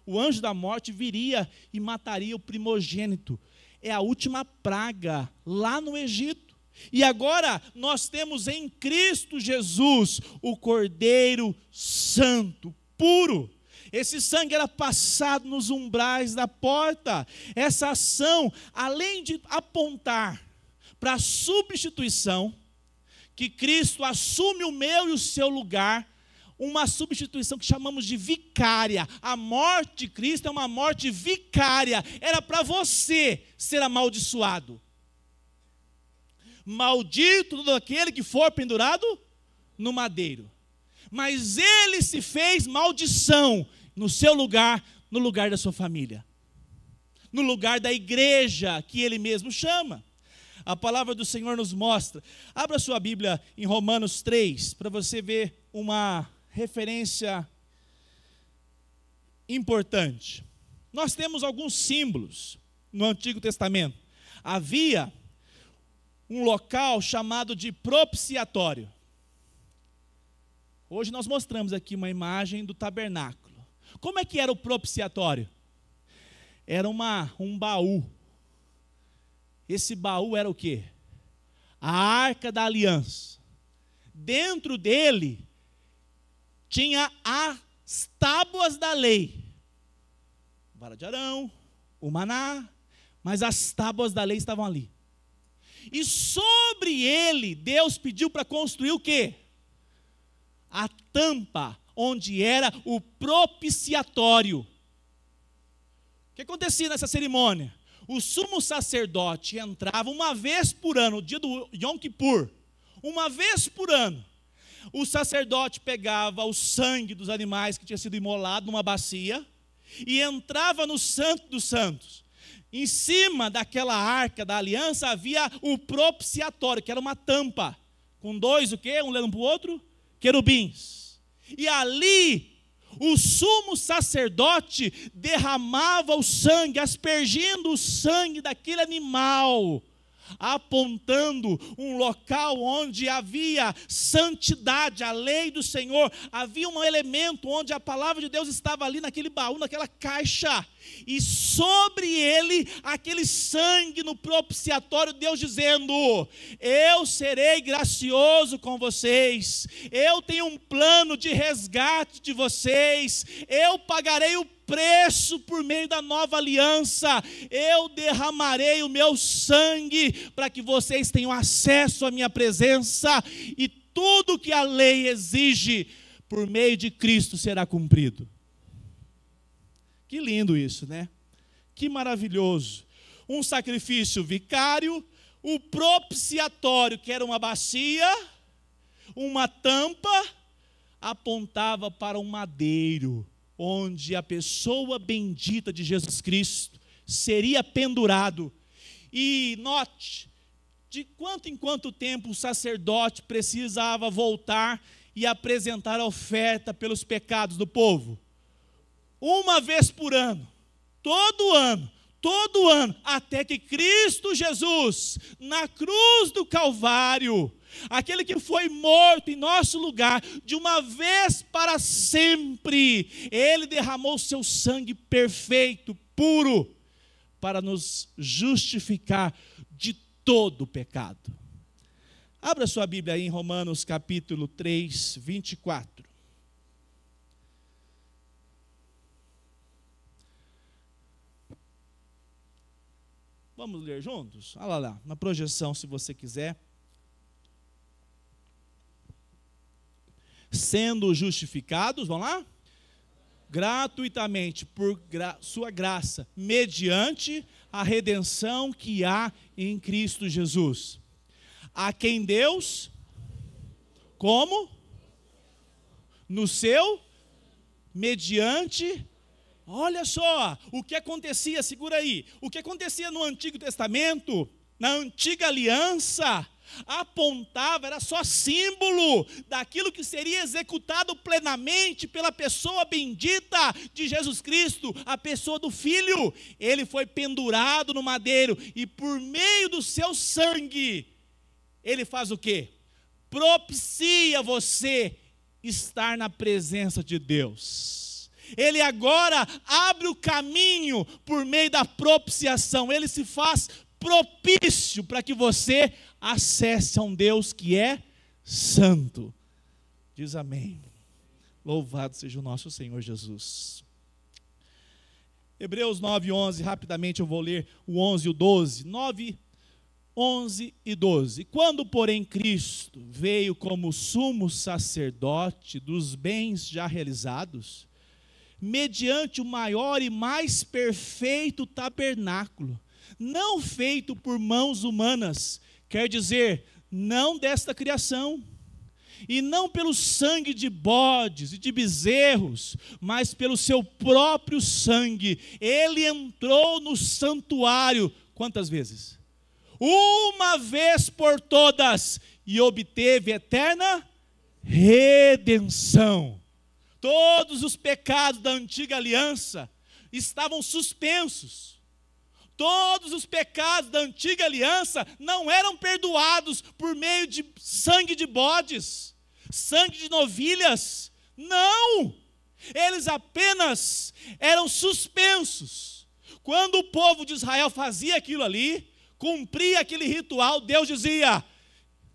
o anjo da morte viria e mataria o primogênito. É a última praga lá no Egito. E agora nós temos em Cristo Jesus o Cordeiro Santo, puro. Esse sangue era passado nos umbrais da porta. Essa ação, além de apontar para a substituição, que Cristo assume o meu e o seu lugar, uma substituição que chamamos de vicária. A morte de Cristo é uma morte vicária. Era para você ser amaldiçoado. Maldito todo aquele que for pendurado no madeiro. Mas ele se fez maldição no seu lugar, no lugar da sua família, no lugar da igreja que ele mesmo chama. A palavra do Senhor nos mostra. Abra sua Bíblia em Romanos 3, para você ver uma referência importante. Nós temos alguns símbolos no Antigo Testamento. Havia um local chamado de propiciatório. Hoje nós mostramos aqui uma imagem do tabernáculo. Como é que era o propiciatório? Era um baú. Esse baú era o quê? A Arca da Aliança. Dentro dele tinha as tábuas da lei. Vara de Arão, o maná, mas as tábuas da lei estavam ali. E sobre ele, Deus pediu para construir o quê? A tampa, onde era o propiciatório. O que acontecia nessa cerimônia? O sumo sacerdote entrava uma vez por ano, no dia do Yom Kippur, uma vez por ano. O sacerdote pegava o sangue dos animais que tinha sido imolado numa bacia e entrava no Santo dos Santos. Em cima daquela arca da aliança havia o propiciatório, que era uma tampa, com dois, o quê? Um olhando para o outro, querubins. E ali o sumo sacerdote derramava o sangue, aspergindo o sangue daquele animal, apontando um local onde havia santidade, a lei do Senhor. Havia um elemento onde a palavra de Deus estava ali naquele baú, naquela caixa, e sobre ele aquele sangue no propiciatório, Deus dizendo: eu serei gracioso com vocês, eu tenho um plano de resgate de vocês, eu pagarei o preço por meio da nova aliança, eu derramarei o meu sangue para que vocês tenham acesso à minha presença, e tudo que a lei exige por meio de Cristo será cumprido. Que lindo isso, né? Que maravilhoso. Um sacrifício vicário, o propiciatório, que era uma bacia, uma tampa, apontava para um madeiro, onde a pessoa bendita de Jesus Cristo seria pendurado. E note, de quanto em quanto tempo o sacerdote precisava voltar e apresentar a oferta pelos pecados do povo? uma vez por ano, todo ano, até que Cristo Jesus, na cruz do Calvário, aquele que foi morto em nosso lugar, de uma vez para sempre, ele derramou seu sangue perfeito, puro, para nos justificar de todo o pecado. Abra sua Bíblia aí em Romanos capítulo 3, 24. Vamos ler juntos? Olha lá, na projeção, se você quiser. Sendo justificados, vamos lá? Gratuitamente, por sua graça, mediante a redenção que há em Cristo Jesus. A quem Deus, como? No seu, mediante. Olha só, o que acontecia, segura aí, o que acontecia no Antigo Testamento, na Antiga Aliança, apontava, era só símbolo daquilo que seria executado plenamente pela pessoa bendita de Jesus Cristo, a pessoa do Filho. Ele foi pendurado no madeiro e por meio do seu sangue, ele faz o quê? Propicia você estar na presença de Deus. Ele agora abre o caminho por meio da propiciação. Ele se faz propício para que você acesse a um Deus que é santo. Diz amém. Louvado seja o nosso Senhor Jesus. Hebreus 9, 11, rapidamente eu vou ler o 11 e o 12. 9, 11 e 12. Quando, porém, Cristo veio como sumo sacerdote dos bens já realizados, mediante o maior e mais perfeito tabernáculo, não feito por mãos humanas, quer dizer, não desta criação, e não pelo sangue de bodes e de bezerros, mas pelo seu próprio sangue, ele entrou no santuário, quantas vezes? Uma vez por todas, e obteve eterna redenção. Todos os pecados da antiga aliança estavam suspensos. Todos os pecados da antiga aliança não eram perdoados por meio de sangue de bodes, sangue de novilhas. Não! Eles apenas eram suspensos. Quando o povo de Israel fazia aquilo ali, cumpria aquele ritual, Deus dizia: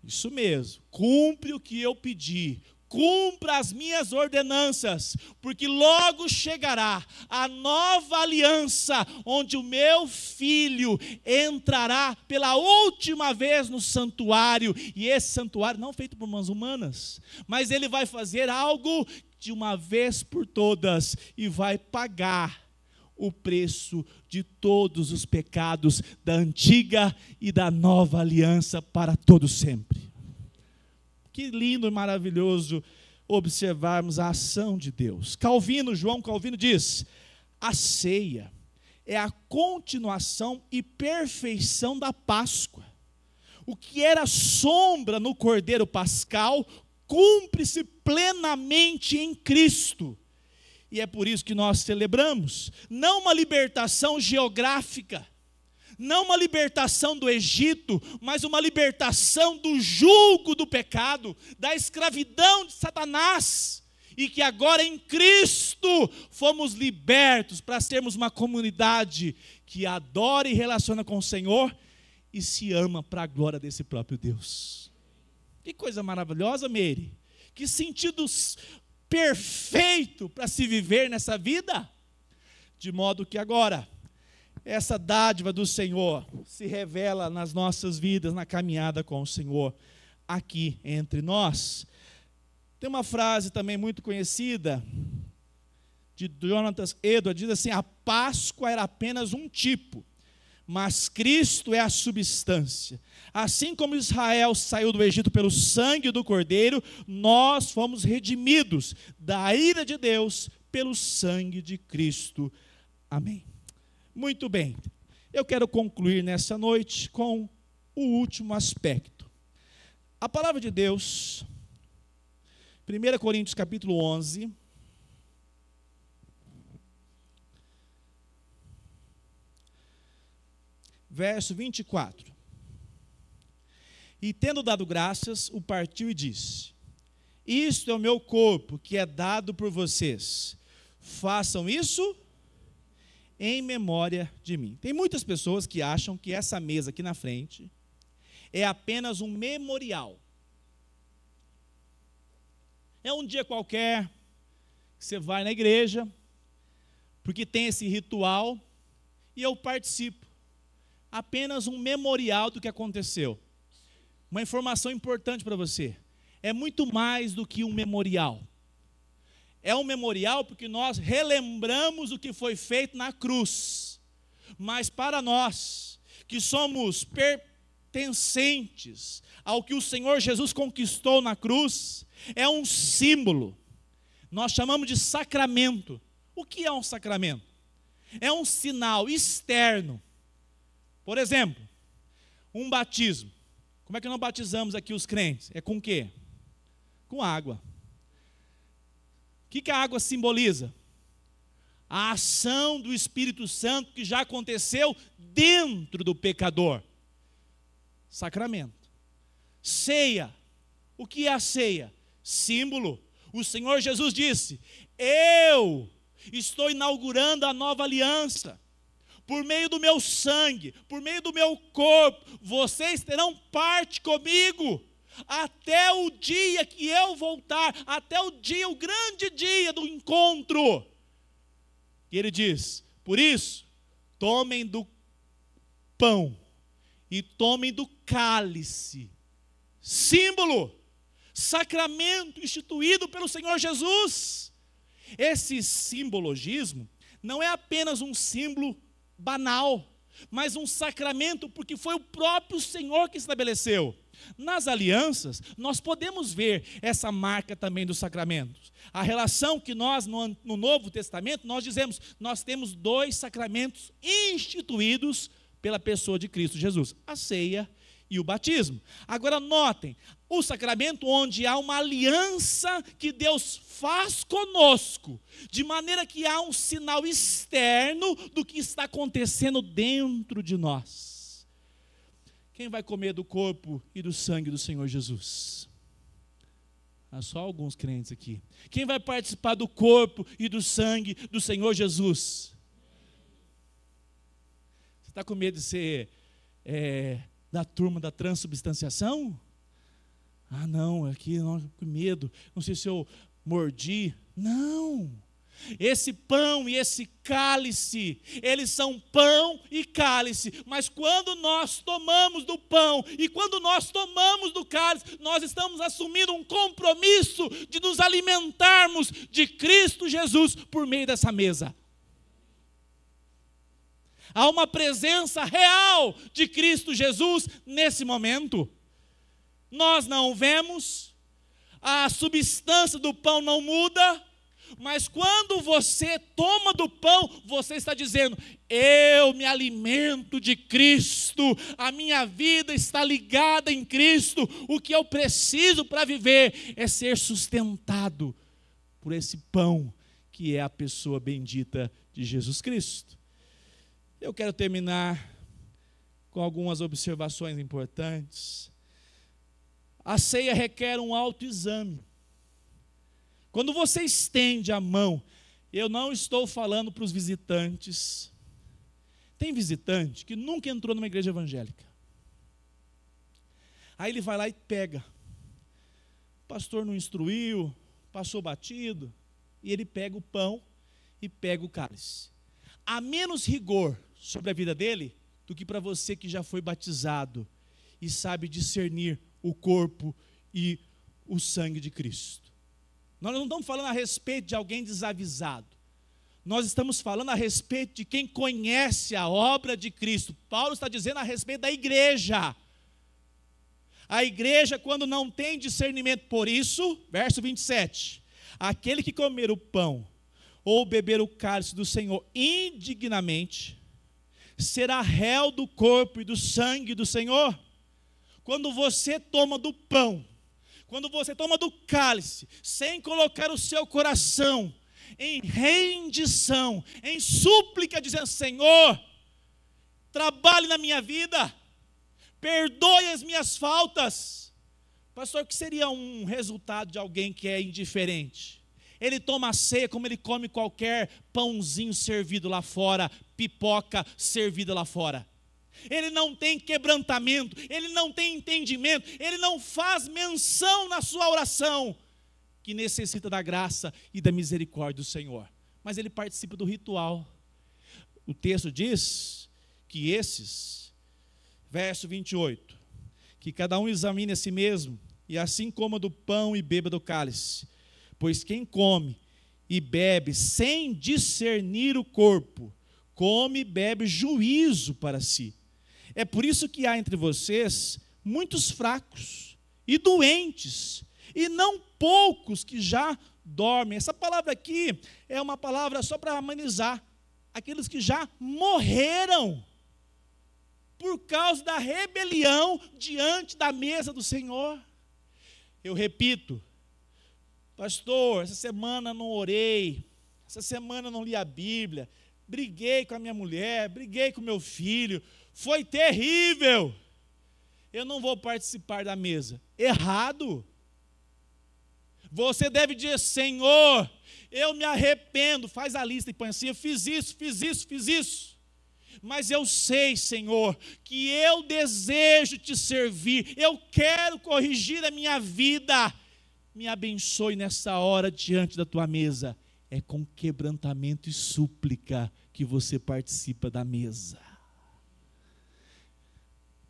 isso mesmo, cumpre o que eu pedi, cumpra as minhas ordenanças, porque logo chegará a nova aliança, onde o meu filho entrará pela última vez no santuário, e esse santuário não feito por mãos humanas, mas ele vai fazer algo de uma vez por todas, e vai pagar o preço de todos os pecados da antiga e da nova aliança para todo sempre. Que lindo e maravilhoso observarmos a ação de Deus. João Calvino diz: a ceia é a continuação e perfeição da Páscoa. O que era sombra no Cordeiro Pascal cumpre-se plenamente em Cristo. E é por isso que nós celebramos, não uma libertação geográfica, não uma libertação do Egito, mas uma libertação do jugo do pecado, da escravidão de Satanás, e que agora em Cristo fomos libertos para sermos uma comunidade que adora e relaciona com o Senhor e se ama para a glória desse próprio Deus. Que coisa maravilhosa, Meire, que sentido perfeito para se viver nessa vida, de modo que agora essa dádiva do Senhor se revela nas nossas vidas, na caminhada com o Senhor, aqui entre nós. Tem uma frase também muito conhecida, de Jonathan Edwards, diz assim: a Páscoa era apenas um tipo, mas Cristo é a substância. Assim como Israel saiu do Egito pelo sangue do Cordeiro, nós fomos redimidos da ira de Deus pelo sangue de Cristo. Amém. Muito bem, eu quero concluir nessa noite com o último aspecto. A palavra de Deus, 1 Coríntios capítulo 11, verso 24. E tendo dado graças, o partiu e disse: isto é o meu corpo, que é dado por vocês. Façam isso em memória de mim. Tem muitas pessoas que acham que essa mesa aqui na frente é apenas um memorial. É um dia qualquer que você vai na igreja, porque tem esse ritual, e eu participo. Apenas um memorial do que aconteceu. Uma informação importante para você: é muito mais do que um memorial. É um memorial porque nós relembramos o que foi feito na cruz. Mas para nós, que somos pertencentes ao que o Senhor Jesus conquistou na cruz, é um símbolo. Nós chamamos de sacramento. O que é um sacramento? É um sinal externo. Por exemplo, um batismo. Como é que nós batizamos aqui os crentes? É com o quê? Com água. O que a água simboliza? A ação do Espírito Santo que já aconteceu dentro do pecador. Sacramento. Ceia. O que é a ceia? Símbolo. O Senhor Jesus disse: eu estou inaugurando a nova aliança. Por meio do meu sangue, por meio do meu corpo, vocês terão parte comigo. Até o dia que eu voltar, até o dia, o grande dia do encontro. E ele diz: por isso, tomem do pão e tomem do cálice. Símbolo, sacramento instituído pelo Senhor Jesus. Esse simbologismo não é apenas um símbolo banal, mas um sacramento, porque foi o próprio Senhor que estabeleceu. Nas alianças, nós podemos ver essa marca também dos sacramentos. A relação que nós, no Novo Testamento, nós dizemos, nós temos 2 sacramentos instituídos pela pessoa de Cristo Jesus: a ceia e o batismo. Agora notem, o sacramento onde há uma aliança que Deus faz conosco, de maneira que há um sinal externo do que está acontecendo dentro de nós. Quem vai comer do corpo e do sangue do Senhor Jesus? Há só alguns crentes aqui. Quem vai participar do corpo e do sangue do Senhor Jesus? Você está com medo de ser da turma da transubstanciação? Ah, não, aqui não, com medo. Não sei se eu mordi. Não. Esse pão e esse cálice, eles são pão e cálice, mas quando nós tomamos do pão e quando nós tomamos do cálice, nós estamos assumindo um compromisso de nos alimentarmos de Cristo Jesus por meio dessa mesa. Há uma presença real de Cristo Jesus nesse momento. Nós não o vemos, a substância do pão não muda, mas quando você toma do pão, você está dizendo: eu me alimento de Cristo, a minha vida está ligada em Cristo, o que eu preciso para viver é ser sustentado por esse pão, que é a pessoa bendita de Jesus Cristo. Eu quero terminar com algumas observações importantes. A ceia requer um autoexame. Quando você estende a mão, eu não estou falando para os visitantes. Tem visitante que nunca entrou numa igreja evangélica. Aí ele vai lá e pega. O pastor não instruiu, passou batido, e ele pega o pão e pega o cálice. Há menos rigor sobre a vida dele do que para você que já foi batizado e sabe discernir o corpo e o sangue de Cristo. Nós não estamos falando a respeito de alguém desavisado. Nós estamos falando a respeito de quem conhece a obra de Cristo. Paulo está dizendo a respeito da igreja. A igreja, quando não tem discernimento, por isso, verso 27, aquele que comer o pão ou beber o cálice do Senhor indignamente, será réu do corpo e do sangue do Senhor. Quando você toma do pão, quando você toma do cálice, sem colocar o seu coração em rendição, em súplica, dizendo: Senhor, trabalhe na minha vida, perdoe as minhas faltas. Pastor, o que seria um resultado de alguém que é indiferente? Ele toma a ceia como ele come qualquer pãozinho servido lá fora, pipoca servida lá fora. Ele não tem quebrantamento, ele não tem entendimento, ele não faz menção na sua oração que necessita da graça e da misericórdia do Senhor. Mas ele participa do ritual. O texto diz que esses, verso 28, que cada um examine a si mesmo, e assim coma do pão e beba do cálice. Pois quem come e bebe sem discernir o corpo, come e bebe juízo para si. É por isso que há entre vocês muitos fracos e doentes, e não poucos que já dormem. Essa palavra aqui é uma palavra só para amenizar aqueles que já morreram por causa da rebelião diante da mesa do Senhor. Eu repito, pastor, essa semana não orei, essa semana não li a Bíblia, briguei com a minha mulher, briguei com meu filho, foi terrível, eu não vou participar da mesa. Errado. Você deve dizer: Senhor, eu me arrependo, faz a lista e põe assim: eu fiz isso, mas eu sei, Senhor, que eu desejo te servir, eu quero corrigir a minha vida, me abençoe nessa hora diante da tua mesa. É com quebrantamento e súplica que você participa da mesa.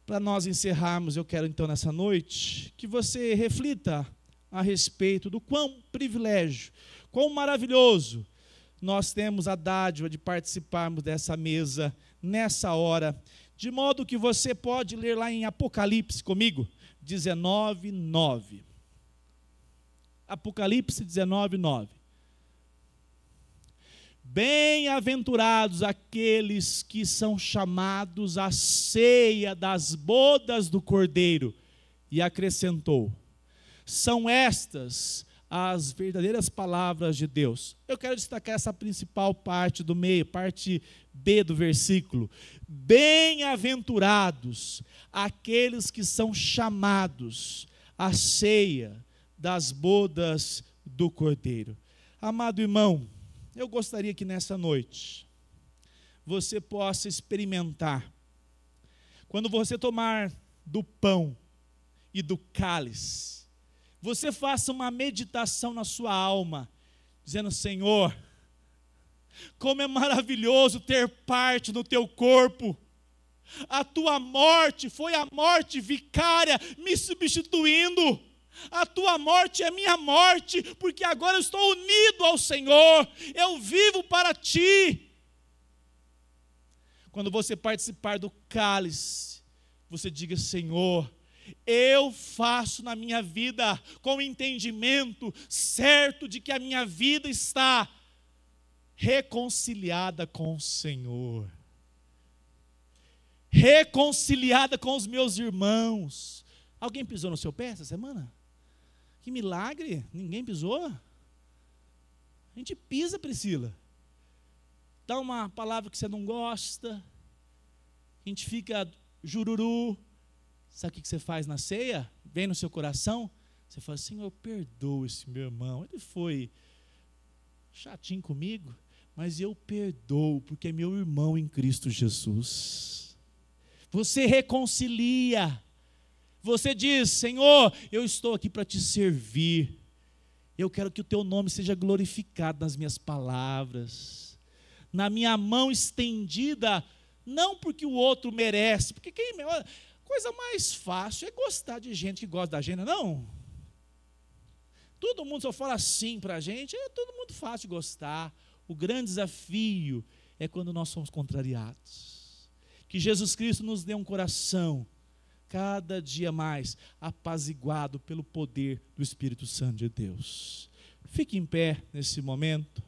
Para nós encerrarmos, eu quero então nessa noite que você reflita a respeito do quão privilégio, quão maravilhoso nós temos a dádiva de participarmos dessa mesa nessa hora, de modo que você pode ler lá em Apocalipse comigo, 19:9. Apocalipse 19:9. Bem-aventurados aqueles que são chamados à ceia das bodas do Cordeiro. E acrescentou: são estas as verdadeiras palavras de Deus. Eu quero destacar essa principal parte do meio, parte B do versículo. Bem-aventurados aqueles que são chamados à ceia das bodas do Cordeiro. Amado irmão, eu gostaria que nessa noite você possa experimentar, quando você tomar do pão e do cálice, você faça uma meditação na sua alma, dizendo: Senhor, como é maravilhoso ter parte no teu corpo. A tua morte foi a morte vicária, me substituindo. A tua morte é minha morte, porque agora eu estou unido ao Senhor, eu vivo para ti. Quando você participar do cálice, você diga: Senhor, eu faço na minha vida com o entendimento certo de que a minha vida está reconciliada com o Senhor, reconciliada com os meus irmãos. Alguém pisou no seu pé essa semana? Que milagre, ninguém pisou? A gente pisa, Priscila. Dá uma palavra que você não gosta, a gente fica jururu. Sabe o que você faz na ceia? Vem no seu coração, você fala: Senhor, perdoa esse meu irmão, ele foi chatinho comigo, mas eu perdoo, porque é meu irmão em Cristo Jesus. Você reconcilia. Você diz: Senhor, eu estou aqui para te servir, eu quero que o teu nome seja glorificado nas minhas palavras, na minha mão estendida, não porque o outro merece, porque coisa mais fácil é gostar de gente que gosta da gente, não? Todo mundo só fala sim para a gente, é todo mundo fácil de gostar. O grande desafio é quando nós somos contrariados. Que Jesus Cristo nos dê um coração cada dia mais apaziguado pelo poder do Espírito Santo de Deus. Fique em pé nesse momento.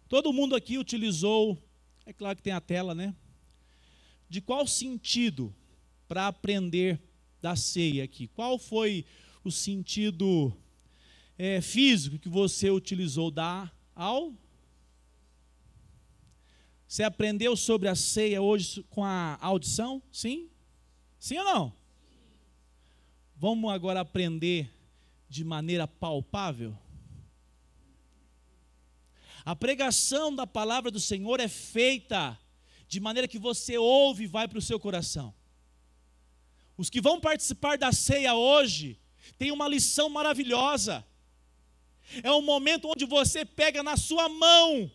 Todo mundo aqui utilizou, é claro que tem a tela, né? De qual sentido para aprender da ceia aqui? Qual foi o sentido físico que você utilizou dá ao? Você aprendeu sobre a ceia hoje com a audição? Sim? Sim ou não? Vamos agora aprender de maneira palpável? A pregação da palavra do Senhor é feita de maneira que você ouve e vai para o seu coração. Os que vão participar da ceia hoje têm uma lição maravilhosa. É um momento onde você pega na sua mão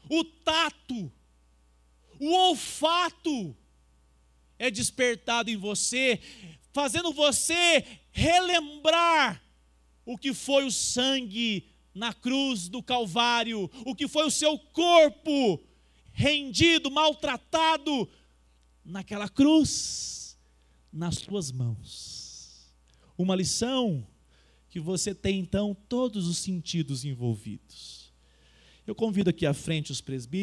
o tato, o olfato é despertado em você, fazendo você relembrar o que foi o sangue na cruz do Calvário, o que foi o seu corpo rendido, maltratado naquela cruz, nas suas mãos. Uma lição que você tem então todos os sentidos envolvidos. Eu convido aqui à frente os presbíteros.